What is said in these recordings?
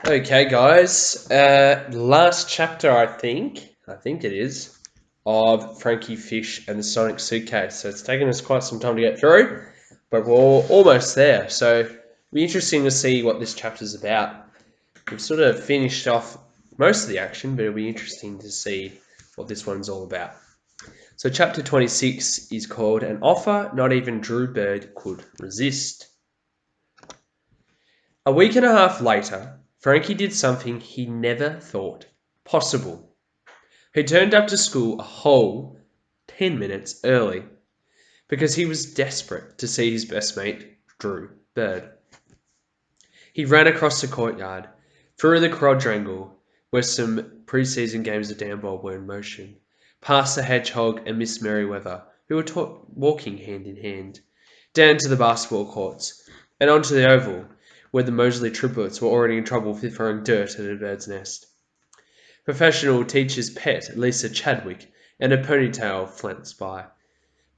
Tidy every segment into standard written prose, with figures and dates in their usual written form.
Okay, guys. Last chapter, I think it is, of Frankie Fish and the Sonic Suitcase. So it's taken us quite some time to get through, but we're almost there. So it'll be interesting to see what this chapter's about. We've sort of finished off most of the action, but it'll be interesting to see what this one's all about. So chapter 26 is called An Offer Not Even Drew Bird Could Resist. A week and a half later, Frankie did something he never thought possible. He turned up to school a whole 10 minutes early because he was desperate to see his best mate, Drew Bird. He ran across the courtyard, through the quadrangle where some pre-season games of Downball were in motion, past the Hedgehog and Miss Merriweather, who were walking hand in hand, down to the basketball courts, and onto the oval, where the Mosley triplets were already in trouble for throwing dirt at a bird's nest. Professional teacher's pet, Lisa Chadwick, and her ponytail flanced by,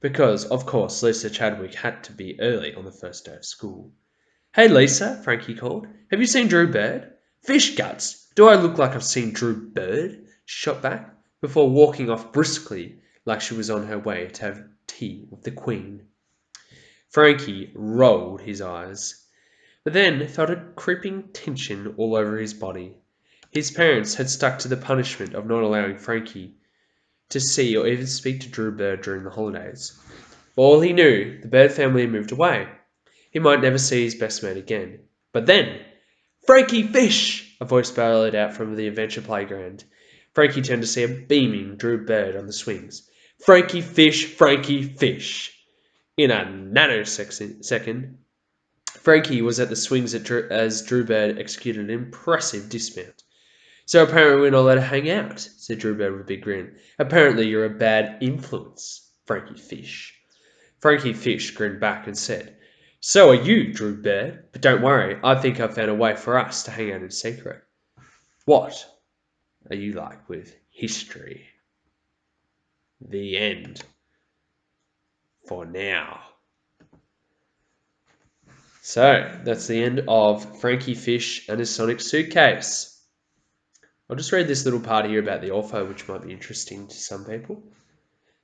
because, of course, Lisa Chadwick had to be early on the first day of school. "Hey, Lisa," Frankie called. "Have you seen Drew Bird?" "Fish guts! Do I look like I've seen Drew Bird?" she shot back, before walking off briskly like she was on her way to have tea with the Queen. Frankie rolled his eyes, but then felt a creeping tension all over his body. His parents had stuck to the punishment of not allowing Frankie to see or even speak to Drew Bird during the holidays. For all he knew, the Bird family had moved away. He might never see his best mate again. But then, "Frankie Fish!" a voice bellowed out from the adventure playground. Frankie turned to see a beaming Drew Bird on the swings. "Frankie Fish! Frankie Fish!" In a nanosecond, Frankie was at the swings as Drew Bird executed an impressive dismount. "So apparently we're not allowed to hang out," said Drew Bird with a big grin. "Apparently you're a bad influence, Frankie Fish." Frankie Fish grinned back and said, "So are you, Drew Bird. But don't worry, I think I've found a way for us to hang out in secret." "What are you like with history?" The end. For now. So, that's the end of Frankie Fish and his Sonic Suitcase. I'll just read this little part here about the author, which might be interesting to some people.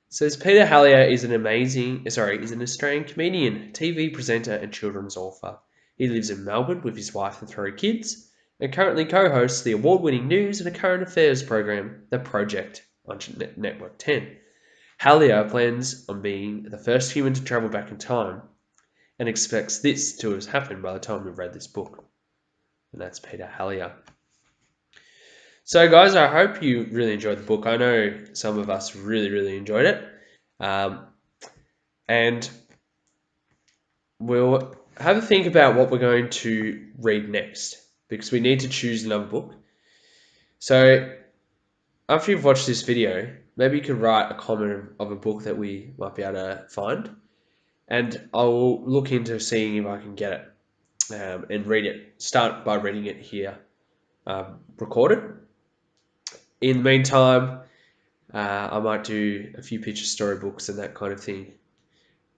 It says Peter Hallier is an Australian comedian, TV presenter, and children's author. He lives in Melbourne with his wife and 3 kids, and currently co-hosts the award-winning news and current affairs program, The Project, on Network 10. Hallier plans on being the first human to travel back in time, and expects this to have happened by the time we've read this book. And that's Peter Hallier. So, guys, I hope you really enjoyed the book. I know some of us really, really enjoyed it. And we'll have a think about what we're going to read next, because we need to choose another book. So, after you've watched this video, maybe you could write a comment of a book that we might be able to find. And I'll look into seeing if I can get it and read it. Start by reading it here, recorded. In the meantime, I might do a few picture storybooks and that kind of thing.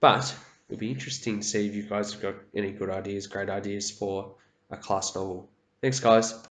But it'll be interesting to see if you guys have got any good ideas, great ideas for a class novel. Thanks, guys.